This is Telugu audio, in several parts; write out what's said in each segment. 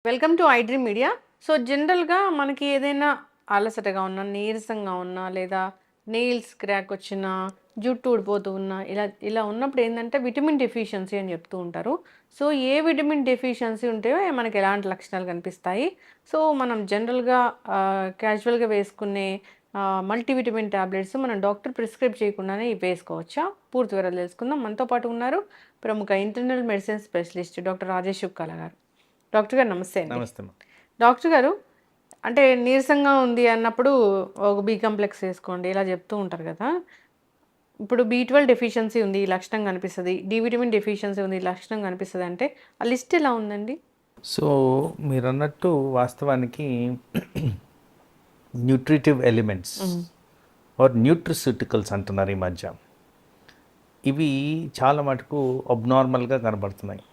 Welcome to iDream media. So జనరల్‌గా మనకి ఏదైనా అలసటగా ఉన్నా, నీరసంగా ఉన్నా, లేదా నెయిల్స్ క్రాక్ వచ్చినా, జుట్టు ఊడిపోతూ ఉన్నా, ఇలా ఇలా ఉన్నప్పుడు ఏందంటే విటమిన్ డెఫిషియన్సీ అని చెప్తూ ఉంటారు. సో ఏ విటమిన్ డెఫిషియన్సీ ఉంటే మనకి ఎలాంటి లక్షణాలు కనిపిస్తాయి? సో మనం జనరల్‌గా క్యాజువల్‌గా వేసుకునే మల్టీవిటమిన్ టాబ్లెట్స్ మనం డాక్టర్ ప్రిస్క్రైబ్ చేయకుండానే ఇవి వేసుకోవచ్చా? పూర్తి వివరాలు తెలుసుకుందాం. మనతో పాటు ఉన్నారు ప్రముఖ internal medicine specialist doctor Rajesh Chukkala garu. Doctor గారు నమస్తే అండి. నమస్తే అమ్మ. డాక్టర్ గారు అంటే నీరసంగా ఉంది అన్నప్పుడు ఒక బి కాంప్లెక్స్ వేసుకోండి ఇలా చెప్తూ ఉంటారు కదా! ఇప్పుడు బి12 డెఫిషియన్సీ ఉంది ఈ లక్షణం కనిపిస్తది. డి విటమిన్ డెఫిషియన్సీ ఉంది ఈ లక్షణం కనిపిస్తది అంటే ఆ లిస్ట్ ఎలా ఉందండి? సో మీరన్నట్టు వాస్తవానికి న్యూట్రిటివ్ ఎలిమెంట్స్ ఆర్ న్యూట్రిస్యూటికల్స్ అంటున్నారు ఈ మధ్య. ఇవి చాలా మటుకు అబ్నార్మల్గా కనబడుతున్నాయి.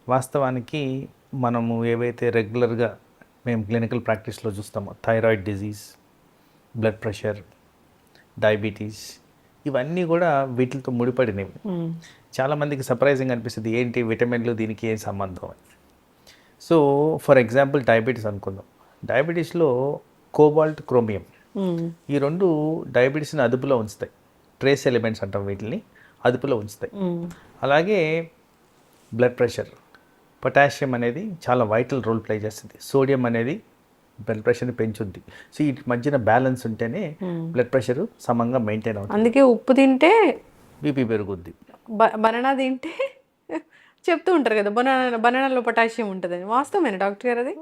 వాస్తవానికి మనము ఏవైతే రెగ్యులర్గా మేము క్లినికల్ ప్రాక్టీస్లో చూస్తామో thyroid disease, blood pressure, diabetes ఇవన్నీ కూడా వీటితో ముడిపడినవి. చాలామందికి సర్ప్రైజింగ్ అనిపిస్తుంది, ఏంటి విటమిన్లు దీనికి ఏం సంబంధం అని. సో ఫర్ ఎగ్జాంపుల్ డయాబెటీస్ అనుకుందాం. డయాబెటీస్లో కోబాల్ట్, క్రోమియం ఈ రెండు డయాబెటీస్ని అదుపులో ఉంచుతాయి. ట్రేస్ ఎలిమెంట్స్ అంటాం వీటిని, అదుపులో ఉంచుతాయి. అలాగే బ్లడ్ ప్రెషర్, పొటాషియం అనేది చాలా వైటల్ రోల్ ప్లే చేస్తుంది. సోడియం అనేది బ్లడ్ ప్రెషర్ని పెంచుద్ది. సో వీటి మధ్యన బ్యాలెన్స్ ఉంటేనే బ్లడ్ ప్రెషర్ సమంగా మెయింటైన్ అవుతుంది. అందుకే ఉప్పు తింటే బీపీ పెరుగుద్ది. బనానా తింటే చెప్తూ ఉంటారు కదా, బనానాలో పొటాషియం ఉంటుందని. వాస్తవమేనా డాక్టర్ గారు అది?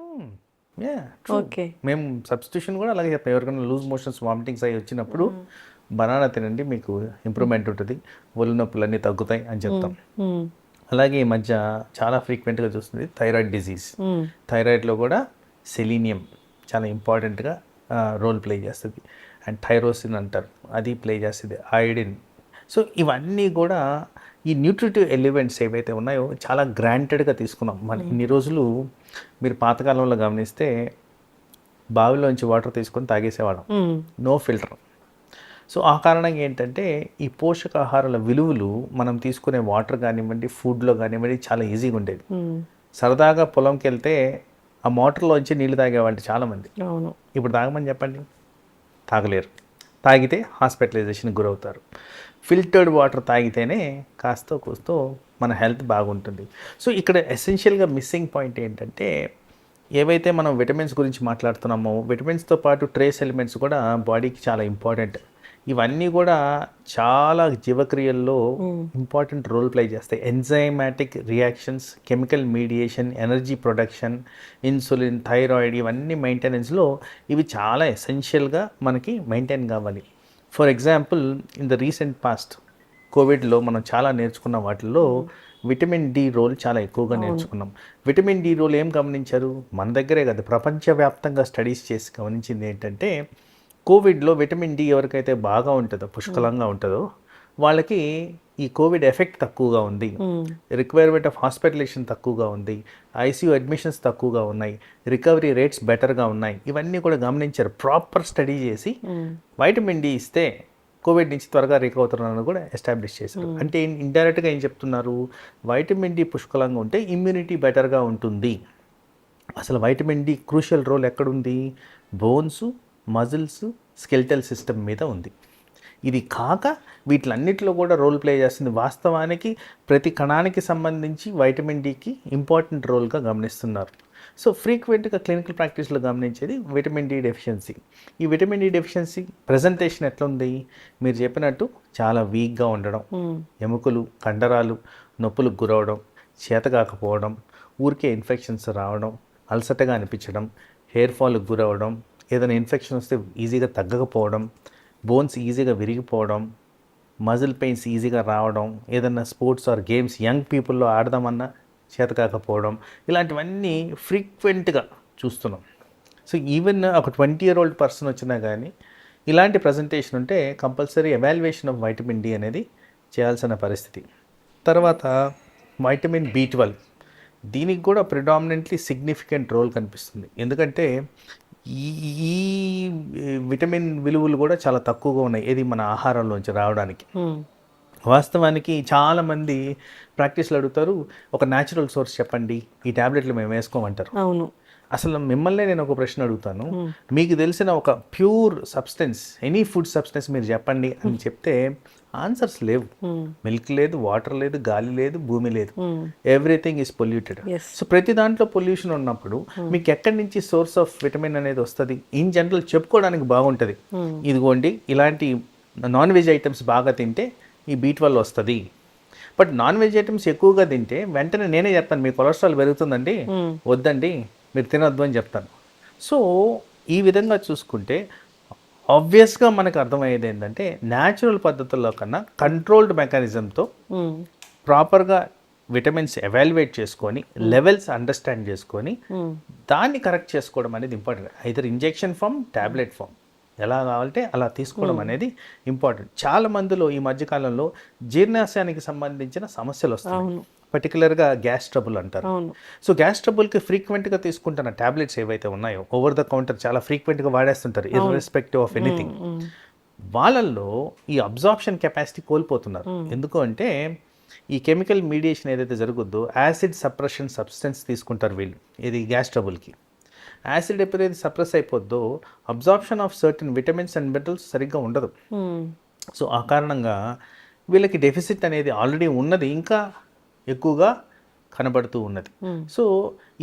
ఓకే. మేము సబ్స్టిట్యూషన్ కూడా అలాగే చెప్తాం. ఎవరికైనా లూజ్ మోషన్స్, వామిటింగ్స్ అయ్యి వచ్చినప్పుడు బనానా తినండి, మీకు ఇంప్రూవ్మెంట్ ఉంటుంది, ఒళ్ళు నొప్పులు అన్నీ తగ్గుతాయి అని చెప్తాం. అలాగే ఈ మధ్య చాలా ఫ్రీక్వెంట్గా చూస్తుంది థైరాయిడ్ డిజీజ్. థైరాయిడ్లో కూడా సెలీనియం చాలా ఇంపార్టెంట్గా రోల్ ప్లే చేస్తుంది. అండ్ థైరోసిన్ అంటారు, అది ప్లే చేస్తుంది, ఐడిన్. సో ఇవన్నీ కూడా ఈ న్యూట్రిటివ్ ఎలిమెంట్స్ ఏవైతే ఉన్నాయో చాలా గ్రాంటెడ్గా తీసుకున్నాం. మన ఇన్ని రోజులు మీరు పాతకాలంలో గమనిస్తే బావిలోంచి వాటర్ తీసుకొని తాగేసేవాళ్ళం, నో ఫిల్టర్. సో ఆ కారణంగా ఏంటంటే ఈ పోషకాహారాల విలువలు మనం తీసుకునే వాటర్ కానివ్వండి, ఫుడ్లో కానివ్వండి చాలా ఈజీగా ఉండేది. సరదాగా పొలంకి వెళ్తే ఆ మోటార్లోంచి నీళ్ళు తాగేవాళ్ళు చాలామంది. అవును. ఇప్పుడు తాగమని చెప్పండి, తాగలేరు. తాగితే హాస్పిటలైజేషన్కి గురవుతారు. ఫిల్టర్డ్ వాటర్ తాగితేనే కాస్తో కూస్తో మన హెల్త్ బాగుంటుంది. సో ఇక్కడ ఎసెన్షియల్గా మిస్సింగ్ పాయింట్ ఏంటంటే, ఏవైతే మనం విటమిన్స్ గురించి మాట్లాడుతున్నామో విటమిన్స్తో పాటు ట్రేస్ ఎలిమెంట్స్ కూడా బాడీకి చాలా ఇంపార్టెంట్. ఇవన్నీ కూడా చాలా జీవక్రియల్లో ఇంపార్టెంట్ రోల్ ప్లే చేస్తాయి. Enzymatic reactions, chemical mediation, energy production, insulin, thyroid ఇవన్నీ మెయింటెనెన్స్లో ఇవి చాలా ఎసెన్షియల్గా మనకి మెయింటైన్ కావాలి. For example in the recent past కోవిడ్లో మనం చాలా నేర్చుకున్న వాటిల్లో విటమిన్ డి రోల్ చాలా ఎక్కువగా నేర్చుకున్నాం. విటమిన్ డి రోల్ ఏం గమనించారు? మన దగ్గరే కదా, ప్రపంచవ్యాప్తంగా స్టడీస్ చేసి గమనించింది ఏంటంటే, కోవిడ్లో విటమిన్ డి ఎవరికైతే బాగా ఉంటుందో, పుష్కలంగా ఉంటుందో వాళ్ళకి ఈ కోవిడ్ ఎఫెక్ట్ తక్కువగా ఉంది, రిక్వైర్మెంట్ ఆఫ్ హాస్పిటలైజేషన్ తక్కువగా ఉంది, ఐసీయూ అడ్మిషన్స్ తక్కువగా ఉన్నాయి, రికవరీ రేట్స్ బెటర్గా ఉన్నాయి. ఇవన్నీ కూడా గమనించారు. ప్రాపర్ స్టడీ చేసి వైటమిన్ డి ఇస్తే కోవిడ్ నుంచి త్వరగా రికవర్ అవుతున్నారని కూడా ఎస్టాబ్లిష్ చేశారు. అంటే ఇండైరెక్ట్గా ఏం చెప్తున్నారు? వైటమిన్ డి పుష్కలంగా ఉంటే ఇమ్యూనిటీ బెటర్గా ఉంటుంది. అసలు వైటమిన్ డి క్రూషియల్ రోల్ ఎక్కడుంది? బోన్స్, మజిల్స్, స్కెలిటల్ సిస్టమ్ మీద ఉంది. ఇది కాక వీటిలన్నిటిలో కూడా రోల్ ప్లే చేస్తుంది. వాస్తవానికి ప్రతి కణానికి సంబంధించి వైటమిన్ డికి ఇంపార్టెంట్ రోల్గా గమనిస్తున్నారు. సో ఫ్రీక్వెంట్గా క్లినికల్ ప్రాక్టీస్లో గమనించేది విటమిన్ డి డెఫిషియన్సీ. ఈ విటమిన్ డి డెఫిషియన్సీ ప్రజెంటేషన్ ఎట్లుంది? మీరు చెప్పినట్టు చాలా వీక్గా ఉండడం, ఎముకలు, కండరాలు నొప్పులకు గురవడం, చేత కాకపోవడం, ఊరికే ఇన్ఫెక్షన్స్ రావడం, అలసటగా అనిపించడం, హెయిర్ ఫాల్కి గురవడం, ఏదైనా ఇన్ఫెక్షన్ వస్తే ఈజీగా తగ్గకపోవడం, బోన్స్ ఈజీగా విరిగిపోవడం, మజిల్ పెయిన్స్ ఈజీగా రావడం, ఏదైనా స్పోర్ట్స్ ఆర్ గేమ్స్ యంగ్ పీపుల్లో ఆడదామన్నా చేత కాకపోవడం, ఇలాంటివన్నీ ఫ్రీక్వెంట్గా చూస్తున్నాం. సో ఈవెన్ ఒక 20-year-old పర్సన్ వచ్చినా కానీ ఇలాంటి ప్రజెంటేషన్ ఉంటే compulsory evaluation of vitamin D అనేది చేయాల్సిన పరిస్థితి. తర్వాత వైటమిన్ బి12, దీనికి కూడా ప్రిడామినెంట్లీ సిగ్నిఫికెంట్ రోల్ కనిపిస్తుంది. ఎందుకంటే ఈ ఈ విటమిన్ విలువలు కూడా చాలా తక్కువగా ఉన్నాయి ఏది మన ఆహారంలోంచి రావడానికి. వాస్తవానికి చాలామంది ప్రాక్టీస్లో అడుగుతారు, ఒక న్యాచురల్ సోర్స్ చెప్పండి, ఈ ట్యాబ్లెట్లు మేము వేసుకోమంటారు. అవును. అసలు మిమ్మల్ని నేను ఒక ప్రశ్న అడుగుతాను, మీకు తెలిసిన ఒక pure substance, any food substance మీరు చెప్పండి అని చెప్తే ఆన్సర్స్ లేవు. మిల్క్ లేదు, వాటర్ లేదు, గాలి లేదు, భూమి లేదు, ఎవ్రీథింగ్ ఈస్ పొల్యూటెడ్. సో ప్రతి దాంట్లో పొల్యూషన్ ఉన్నప్పుడు మీకు ఎక్కడి నుంచి సోర్స్ ఆఫ్ విటమిన్ అనేది వస్తుంది? ఇన్ జనరల్ చెప్పుకోవడానికి బాగుంటుంది, ఇదిగోండి ఇలాంటి నాన్ వెజ్ ఐటమ్స్ బాగా తింటే ఈ B12 వస్తుంది. బట్ నాన్ వెజ్ ఐటమ్స్ ఎక్కువగా తింటే వెంటనే నేనే చెప్తాను మీ కొలెస్ట్రాల్ పెరుగుతుందండి, వద్దండి మీరు తినొద్దు అని చెప్తాను. సో ఈ విధంగా చూసుకుంటే ఆబ్వియస్గా మనకు అర్థమయ్యేది ఏంటంటే న్యాచురల్ పద్ధతుల్లో కన్నా కంట్రోల్డ్ మెకానిజంతో ప్రాపర్గా విటమిన్స్ ఎవాల్యుయేట్ చేసుకొని లెవెల్స్ అండర్స్టాండ్ చేసుకొని దాన్ని కరెక్ట్ చేసుకోవడం అనేది important. Either injection form, tablet form, ఎలా కావాలంటే అలా తీసుకోవడం అనేది ఇంపార్టెంట్. చాలా మందిలో ఈ మధ్యకాలంలో జీర్ణాశయానికి సంబంధించిన సమస్యలు వస్తాయి, పర్టికులర్గా గ్యాస్ ట్రబుల్ అంటారు. సో గ్యాస్ ట్రబుల్కి ఫ్రీక్వెంట్గా తీసుకుంటున్న ట్యాబ్లెట్స్ ఏవైతే ఉన్నాయో ఓవర్ ద కౌంటర్ చాలా ఫ్రీక్వెంట్గా వాడేస్తుంటారు ఇర్రెస్పెక్టివ్ ఆఫ్ ఎనీథింగ్. వాళ్ళల్లో ఈ అబ్జార్ప్షన్ కెపాసిటీ కోల్పోతున్నారు. ఎందుకు అంటే ఈ కెమికల్ మీడియేషన్ ఏదైతే జరుగుద్దో యాసిడ్ సప్రెషన్ సబ్స్టెన్స్ తీసుకుంటారు వీళ్ళు, ఇది గ్యాస్ ట్రబుల్కి. యాసిడ్ ఎప్పుడైతే సప్రెస్ అయిపోద్దో absorption of certain vitamins and minerals సరిగ్గా ఉండదు. సో ఆ కారణంగా వీళ్ళకి డెఫిసిట్ అనేది ఆల్రెడీ ఉన్నది ఇంకా ఎక్కువగా కనబడుతూ ఉన్నది. సో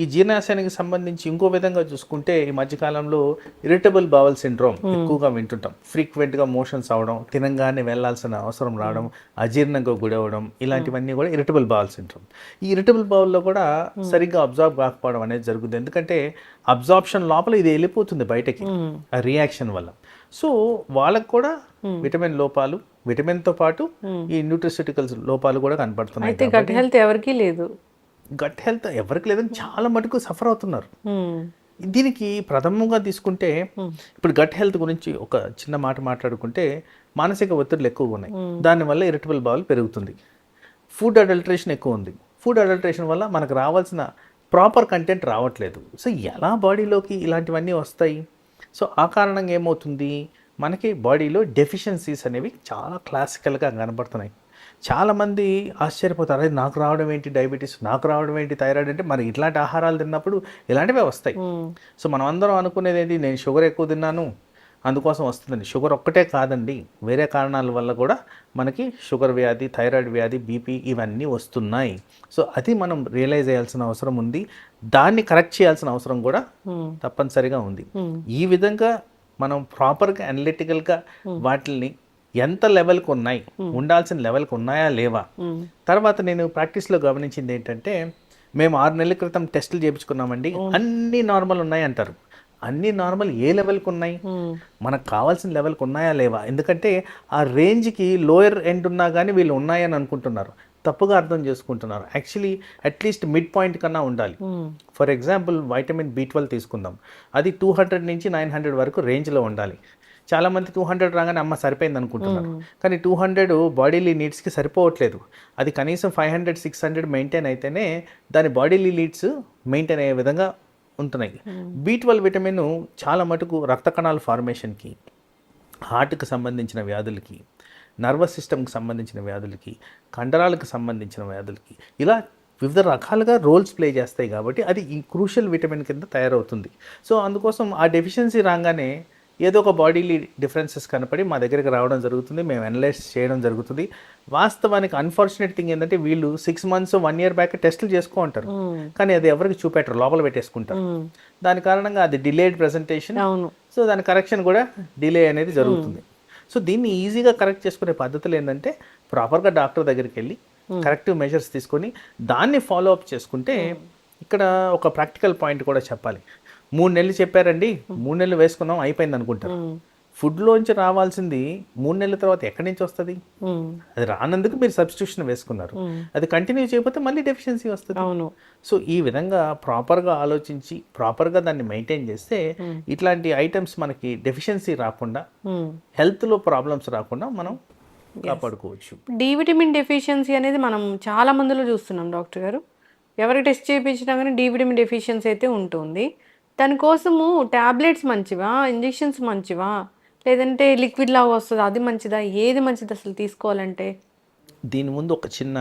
ఈ జీర్ణాశయానికి సంబంధించి ఇంకో విధంగా చూసుకుంటే ఈ మధ్యకాలంలో ఇరిటబుల్ బవల్ సిండ్రోమ్ ఎక్కువగా వింటుంటాం. ఫ్రీక్వెంట్గా మోషన్స్ అవడం, తినంగానే వెళ్లాల్సిన అవసరం రావడం, అజీర్ణంగా గురవడం, ఇలాంటివన్నీ కూడా ఇరిటబుల్ బవల్ సిండ్రోమ్. ఈ ఇరిటబుల్ బవల్లో కూడా సరిగ్గా అబ్జార్బ్ కాకపోవడం అనేది జరుగుతుంది. ఎందుకంటే అబ్జార్ప్షన్ లోపల ఇది వెళ్ళిపోతుంది బయటకి ఆ రియాక్షన్ వల్ల. సో వాళ్ళకు కూడా విటమిన్ లోపాలు, విటమిన్తో పాటు ఈ న్యూట్రిసిటికల్స్ లోపాలు కూడా కనపడుతున్నాయి. అయితే గట్ హెల్త్ ఎవరికీ లేదు, గట్ హెల్త్ ఎవరికి లేదని చాలా మటుకు సఫర్ అవుతున్నారు. దీనికి ప్రథమంగా తీసుకుంటే ఇప్పుడు గట్ హెల్త్ గురించి ఒక చిన్న మాట మాట్లాడుకుంటే మానసిక ఒత్తిడులు ఎక్కువగా ఉన్నాయి, దానివల్ల ఇరిటబుల్ బౌల్ పెరుగుతుంది. ఫుడ్ అడల్టరేషన్ ఎక్కువ ఉంది, ఫుడ్ అడల్టరేషన్ వల్ల మనకు రావాల్సిన ప్రాపర్ కంటెంట్ రావట్లేదు. సో ఎలా బాడీలోకి ఇలాంటివన్నీ వస్తాయి? సో ఆ కారణంగా ఏమవుతుంది, మనకి బాడీలో డెఫిషియన్సీస్ అనేవి చాలా క్లాసికల్గా కనబడుతున్నాయి. చాలామంది ఆశ్చర్యపోతారు, అదే నాకు రావడం ఏంటి డయాబెటీస్, నాకు రావడం ఏంటి థైరాయిడ్ అంటే మరి ఇట్లాంటి ఆహారాలు తిన్నప్పుడు ఇలాంటివే వస్తాయి. సో మనం అందరం అనుకునేది ఏంటి, నేను షుగర్ ఎక్కువ తిన్నాను అందుకోసం వస్తుందండి. షుగర్ ఒక్కటే కాదండి, వేరే కారణాల వల్ల కూడా మనకి షుగర్ వ్యాధి, థైరాయిడ్ వ్యాధి, బీపీ ఇవన్నీ వస్తున్నాయి. సో అది మనం రియలైజ్ చేయాల్సిన అవసరం ఉంది, దాన్ని కరెక్ట్ చేయాల్సిన అవసరం కూడా తప్పనిసరిగా ఉంది. ఈ విధంగా మనం ప్రాపర్గా అనలిటికల్గా వాటిని ఎంత లెవెల్కి ఉన్నాయి, ఉండాల్సిన లెవెల్కి ఉన్నాయా లేవా. తర్వాత నేను ప్రాక్టీస్లో గమనించింది ఏంటంటే, మేము 6 నెలల క్రితం టెస్టులు చేయించుకున్నామండి, అన్నీ నార్మల్ ఉన్నాయి అంటారు. అన్నీ నార్మల్ ఏ లెవెల్కి ఉన్నాయి, మనకు కావాల్సిన లెవెల్కి ఉన్నాయా లేవా? ఎందుకంటే ఆ రేంజ్కి లోయర్ ఎండ్ ఉన్నా కానీ వీళ్ళు ఉన్నాయని అనుకుంటున్నారు, తప్పుగా అర్థం చేసుకుంటున్నారు. యాక్చువల్లీ అట్లీస్ట్ మిడ్ పాయింట్ కన్నా ఉండాలి. ఫర్ ఎగ్జాంపుల్ వైటమిన్ B12 తీసుకుందాం, అది 200 నుంచి 900 వరకు రేంజ్లో ఉండాలి. చాలామంది 200 రాగానే అమ్మ సరిపోయింది అనుకుంటున్నారు, కానీ 200 బాడీలీ నీడ్స్కి సరిపోవట్లేదు. అది కనీసం 500-600 మెయింటైన్ అయితేనే దాని బాడీలీ నీడ్స్ మెయింటైన్ అయ్యే విధంగా ఉంటున్నాయి. B12 విటమిన్ చాలా మటుకు రక్త కణాల ఫార్మేషన్కి, హార్ట్కి సంబంధించిన వ్యాధులకి, నర్వస్ సిస్టమ్కి సంబంధించిన వ్యాధులకి, కండరాలకు సంబంధించిన వ్యాధులకి, ఇలా వివిధ రకాలుగా రోల్స్ ప్లే చేస్తాయి. కాబట్టి అది ఈ క్రూషియల్ విటమిన్ కింద తయారవుతుంది. సో అందుకోసం ఆ డెఫిషియన్సీ రాగానే ఏదో ఒక బాడీలీ డిఫరెన్సెస్ కనపడి మా దగ్గరికి రావడం జరుగుతుంది, మేము అనలైజ్ చేయడం జరుగుతుంది. వాస్తవానికి అన్ఫార్చునేట్ థింగ్ ఏంటంటే వీళ్ళు 6 months 1 year బ్యాక్ టెస్టులు చేసుకో ఉంటారు, కానీ అది ఎవరికి చూపెట్టరు, లోపల పెట్టేసుకుంటారు. దాని కారణంగా అది డిలేడ్ ప్రెజెంటేషన్, సో దాని కరెక్షన్ కూడా డిలే అనేది జరుగుతుంది. సో దీన్ని ఈజీగా కరెక్ట్ చేసుకునే పద్ధతులు ఏంటంటే ప్రాపర్గా డాక్టర్ దగ్గరికి వెళ్ళి కరెక్టివ్ మెజర్స్ తీసుకొని దాన్ని ఫాలో అప్ చేసుకుంటే, ఇక్కడ ఒక ప్రాక్టికల్ పాయింట్ కూడా చెప్పాలి. 3 నెలలు చెప్పారండి, 3 నెలలు వేసుకున్నాం అయిపోయింది అనుకుంటారు. ఫుడ్లోంచి రావాల్సింది 3 నెలల తర్వాత ఎక్కడి నుంచి వస్తుంది? అది రానందుకు మీరు సబ్స్టిట్యూషన్ వేసుకున్నారు, అది కంటిన్యూ చేయకపోతే మళ్ళీ డెఫిషియన్సీ వస్తుంది. సో ఈ విధంగా ప్రాపర్గా ఆలోచించి ప్రాపర్గా దాన్ని మెయింటైన్ చేస్తే ఇట్లాంటి ఐటమ్స్ మనకి డెఫిషియన్సీ రాకుండా, హెల్త్లో ప్రాబ్లమ్స్ రాకుండా మనం కాపాడుకోవచ్చు. డి విటమిన్ డెఫిషియన్సీ అనేది మనం చాలా మందిలో చూస్తున్నాం డాక్టర్ గారు. ఎవరికి టెస్ట్ చేయించినా కానీ డి విటమిన్ డెఫిషియన్సీ అయితే ఉంటుంది. దానికోసము ట్యాబ్లెట్స్ మంచివా, ఇంజెక్షన్స్ మంచివా, లేదంటే లిక్విడ్ లాగా వస్తుందా, అది మంచిదా, ఏది మంచిది అసలు తీసుకోవాలంటే? దీని ముందు ఒక చిన్న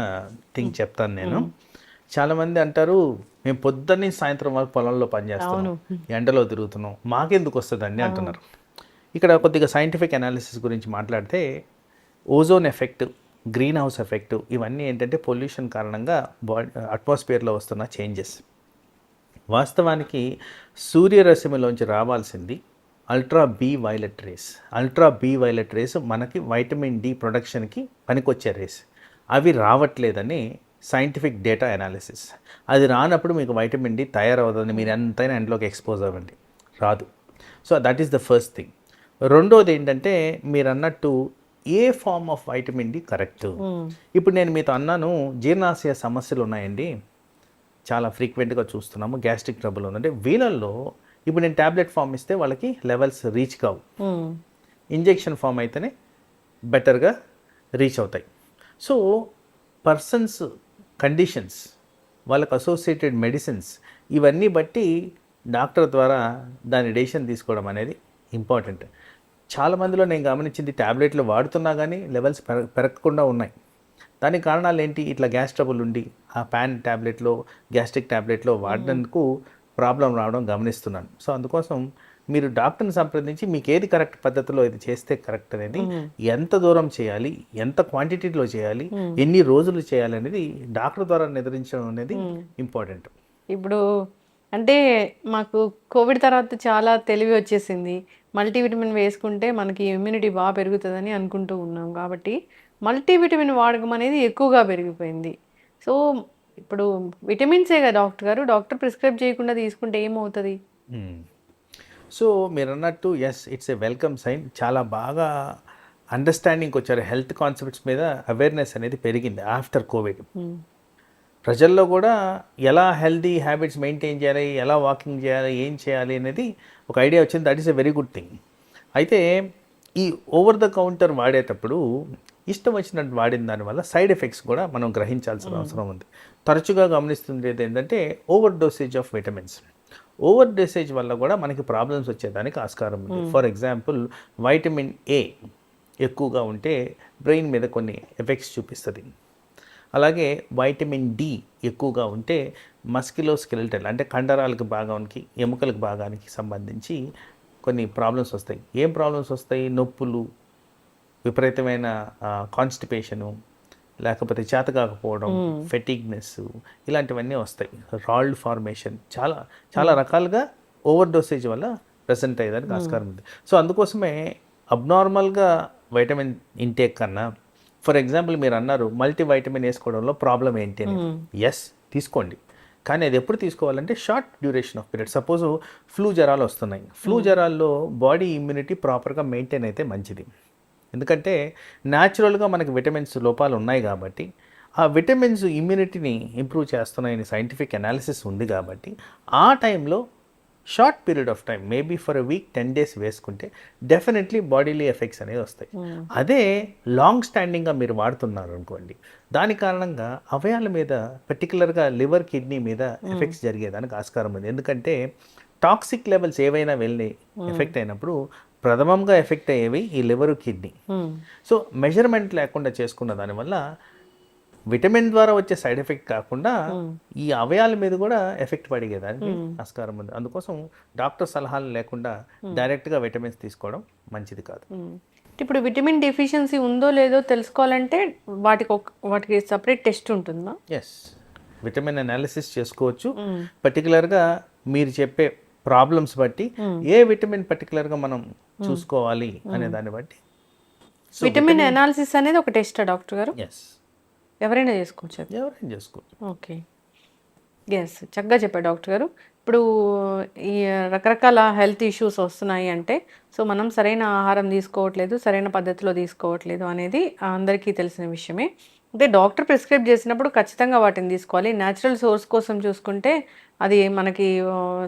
థింగ్ చెప్తాను నేను. చాలామంది అంటారు మేము పొద్దున్నీ సాయంత్రం వరకు పొలంలో పనిచేస్తున్నాం, ఎండలో తిరుగుతున్నాం, మాకెందుకు వస్తుందండి అంటున్నారు. ఇక్కడ కొద్దిగా సైంటిఫిక్ అనాలిసిస్ గురించి మాట్లాడితే ozone effect, green house effect ఇవన్నీ ఏంటంటే పొల్యూషన్ కారణంగా అట్మాస్ఫియర్లో వస్తున్న చేంజెస్. వాస్తవానికి సూర్యరశ్మిలోంచి రావాల్సింది ultra B violet rays. Ultra B violet rays మనకి వైటమిన్ డి ప్రొడక్షన్కి పనికొచ్చే రేస్. అవి రావట్లేదని సైంటిఫిక్ డేటా అనాలిసిస్. అది రానప్పుడు మీకు వైటమిన్ డి తయారవుతుంది, మీరు ఎంతైనా ఎండలోకి ఎక్స్పోజ్ అవ్వండి, రాదు. So that is the first thing. రెండోది ఏంటంటే మీరు అన్నట్టు a form of vitamin D correct. ఇప్పుడు నేను మీతో అన్నాను జీర్ణాశయ సమస్యలు ఉన్నాయండి, చాలా ఫ్రీక్వెంట్గా చూస్తున్నాము, గ్యాస్ట్రిక్ ట్రబుల్ ఉందంటే వీళ్ళల్లో ఇప్పుడు నేను ట్యాబ్లెట్ ఫామ్ ఇస్తే వాళ్ళకి లెవెల్స్ రీచ్ కావు, ఇంజెక్షన్ ఫామ్ అయితేనే బెటర్గా రీచ్ అవుతాయి. సో పర్సన్స్ కండిషన్స్, వాళ్ళకు అసోసియేటెడ్ మెడిసిన్స్ ఇవన్నీ బట్టి డాక్టర్ ద్వారా దాని డెసిషన్ తీసుకోవడం అనేది ఇంపార్టెంట్. చాలామందిలో నేను గమనించింది ట్యాబ్లెట్లు వాడుతున్నా కానీ లెవెల్స్ పెరగకుండా ఉన్నాయి. దానికి కారణాలు ఏంటి? ఇట్లా గ్యాస్ ట్రబుల్ ఉండి ఆ ప్యాన్ ట్యాబ్లెట్లో, గ్యాస్ట్రిక్ ట్యాబ్లెట్లో వాడినందుకు ప్రాబ్లం రావడం గమనిస్తున్నాను. సో అందుకోసం మీరు డాక్టర్ని సంప్రదించి మీకు ఏది కరెక్ట్ పద్ధతిలో ఇది చేస్తే కరెక్ట్ అనేది, ఎంత దూరం చేయాలి, ఎంత క్వాంటిటీలో చేయాలి, ఎన్ని రోజులు చేయాలి అనేది డాక్టర్ ద్వారా నిర్ణయించడం అనేది ఇంపార్టెంట్. ఇప్పుడు అంటే మాకు కోవిడ్ తర్వాత చాలా తెలివి వచ్చేసింది. మల్టీవిటమిన్ వేసుకుంటే మనకి ఇమ్యూనిటీ బాగా పెరుగుతుందని అనుకుంటూ ఉన్నాం. కాబట్టి మల్టీవిటమిన్ వాడకం అనేది ఎక్కువగా పెరిగిపోయింది. సో ఇప్పుడు విటమిన్సే కదా డాక్టర్ గారు, డాక్టర్ ప్రిస్క్రైబ్ చేయకుండా తీసుకుంటే ఏమవుతుంది? సో మీరు అన్నట్టు yes, it's a welcome sign. చాలా బాగా అండర్స్టాండింగ్కి వచ్చారు, హెల్త్ కాన్సెప్ట్స్ మీద అవేర్నెస్ అనేది పెరిగింది ఆఫ్టర్ కోవిడ్. ప్రజల్లో కూడా ఎలా హెల్తీ హ్యాబిట్స్ మెయింటైన్ చేయాలి, ఎలా వాకింగ్ చేయాలి, ఏం చేయాలి అనేది ఒక ఐడియా వచ్చింది. That is a very good thing. అయితే ఈ ఓవర్ ద కౌంటర్ వాడేటప్పుడు ఇష్టం వచ్చినట్టు వాడిన దానివల్ల సైడ్ ఎఫెక్ట్స్ కూడా మనం గ్రహించాల్సిన అవసరం ఉంది. తరచుగా గమనిస్తుండేది ఏంటంటే over dosage of vitamins. Over dosage వల్ల కూడా మనకి ప్రాబ్లమ్స్ వచ్చేదానికి ఆస్కారం ఉంది. ఫర్ ఎగ్జాంపుల్ వైటమిన్ ఏ ఎక్కువగా ఉంటే బ్రెయిన్ మీద కొన్ని ఎఫెక్ట్స్ చూపిస్తుంది. అలాగే వైటమిన్ డి ఎక్కువగా ఉంటే మస్క్యులోస్కెలిటల్ అంటే కండరాలకు భాగానికి, ఎముకలకు భాగానికి సంబంధించి కొన్ని ప్రాబ్లమ్స్ వస్తాయి. ఏం ప్రాబ్లమ్స్ వస్తాయి? నొప్పులు, విపరీతమైన కాన్స్టిపేషను, లేకపోతే చేతకాకపోవడం, ఫెటిగ్నెస్, ఇలాంటివన్నీ వస్తాయి. రాల్డ్ ఫార్మేషన్, చాలా చాలా రకాలుగా ఓవర్ డోసేజ్ వల్ల ప్రెసెంట్ అయ్యేదానికి ఆస్కారం ఉంది. సో అందుకోసమే అబ్నార్మల్గా వైటమిన్ ఇంటేక్ కన్నా, ఫర్ ఎగ్జాంపుల్ మీరు అన్నారు మల్టీ వైటమిన్ వేసుకోవడంలో ప్రాబ్లం ఏంటి అని. ఎస్, తీసుకోండి, కానీ అది ఎప్పుడు తీసుకోవాలంటే short duration of period. Suppose flu జ్వరాలు వస్తున్నాయి, ఫ్లూ జ్వరాల్లో బాడీ ఇమ్యూనిటీ ప్రాపర్గా మెయింటైన్ అయితే మంచిది. ఎందుకంటే న్యాచురల్గా మనకి విటమిన్స్ లోపాలు ఉన్నాయి కాబట్టి ఆ విటమిన్స్ ఇమ్యూనిటీని ఇంప్రూవ్ చేస్తున్నాయని సైంటిఫిక్ అనాలిసిస్ ఉంది కాబట్టి ఆ టైంలో short period of time, maybe for a week 10 days వేసుకుంటే డెఫినెట్లీ బాడీలీ ఎఫెక్ట్స్ అనేవి వస్తాయి. అదే లాంగ్ స్టాండింగ్గా మీరు వాడుతున్నారు అనుకోండి, దాని కారణంగా అవయాల మీద, పర్టికులర్గా లివర్, కిడ్నీ మీద ఎఫెక్ట్స్ జరిగేదానికి ఆస్కారం ఉంది. ఎందుకంటే టాక్సిక్ లెవెల్స్ ఏవైనా వెళ్ళి ఎఫెక్ట్ అయినప్పుడు ప్రథమంగా ఎఫెక్ట్ అయ్యేవి ఈ లివరు, కిడ్నీ. సో మెజర్మెంట్ లేకుండా చేసుకున్న దానివల్ల విటమిన్ ద్వారా వచ్చే సైడ్ ఎఫెక్ట్ కాకుండా ఈ అవయాల మీద కూడా ఎఫెక్ట్ పడిగేదానికి ఆస్కారం ఉంది. అందుకోసం డాక్టర్ సలహాలు లేకుండా డైరెక్ట్గా విటమిన్స్ తీసుకోవడం మంచిది కాదు. ఇప్పుడు విటమిన్ డెఫిషియన్సీ ఉందో లేదో తెలుసుకోవాలంటే వాటికి సపరేట్ టెస్ట్ ఉంటుందా? ఎస్, విటమిన్ అనాలిసిస్ చేసుకోవచ్చు. పర్టికులర్గా మీరు చెప్పే ప్రాబ్లమ్స్ బట్టి ఏ విటమిన్ పర్టికులర్గా మనం చూసుకోవాలి అనే దాన్ని బట్టి. విటమిన్ అనాలిసిస్ అనేది ఒక టెస్టా డాక్టర్ గారు? ఎస్, ఎవరైనా చేసుకోవచ్చు. ఎవరైనా చేసుకోవచ్చు. ఓకే, ఎస్, చక్కగా చెప్పారు డాక్టర్ గారు. ఇప్పుడు ఈ రకరకాల హెల్త్ ఇష్యూస్ వస్తున్నాయి అంటే సో మనం సరైన ఆహారం తీసుకోవట్లేదు, సరైన పద్ధతిలో తీసుకోవట్లేదు అనేది అందరికీ తెలిసిన విషయమే. అంటే డాక్టర్ ప్రిస్క్రైబ్ చేసినప్పుడు ఖచ్చితంగా వాటిని తీసుకోవాలి. న్యాచురల్ సోర్స్ కోసం చూసుకుంటే అది మనకి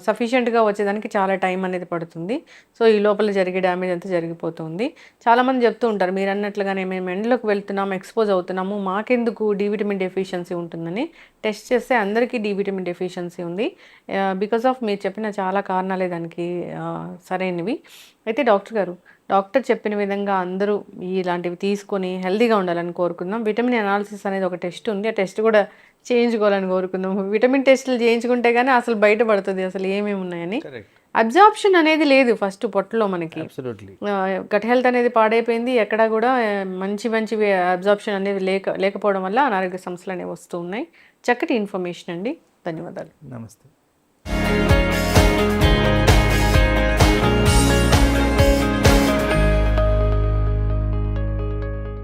సఫిషియెంట్గా వచ్చేదానికి చాలా టైం అనేది పడుతుంది. సో ఈ లోపల జరిగే డ్యామేజ్ అంతా జరిగిపోతుంది. చాలామంది చెప్తూ ఉంటారు మీరు అన్నట్లుగానే మేము ఎండలోకి వెళ్తున్నాము, ఎక్స్పోజ్ అవుతున్నాము, మాకెందుకు డి విటమిన్ డెఫిషియన్సీ ఉంటుందని. టెస్ట్ చేస్తే అందరికీ డి విటమిన్ డెఫిషియన్సీ ఉంది. బికాస్ ఆఫ్ మీరు చెప్పిన చాలా కారణాలే దానికి సరైనవి. అయితే డాక్టర్ గారు, డాక్టర్ చెప్పిన విధంగా అందరూ ఇలాంటివి తీసుకొని హెల్తీగా ఉండాలని కోరుకుందాం. విటమిన్ అనాలిసిస్ అనేది ఒక టెస్ట్ ఉంది, ఆ టెస్ట్ కూడా చేయించుకోవాలని కోరుకుందాం. విటమిన్ టెస్టులు చేయించుకుంటే గానీ అసలు బయటపడుతది అసలు ఏమేమి ఉన్నాయని. కరెక్ట్. అబ్జార్ప్షన్ అనేది లేదు ఫస్ట్ పొట్టలో మనకి. అబ్సల్యూట్లీ. గట్ హెల్త్ అనేది పాడైపోయింది. ఎక్కడా కూడా మంచివి అబ్జార్ప్షన్ అనేది లేకపోవడం వల్ల అనారోగ్య సమస్యలు అనేవి వస్తూ ఉన్నాయి. చక్కటి ఇన్ఫర్మేషన్ అండి. ధన్యవాదాలు. నమస్తే.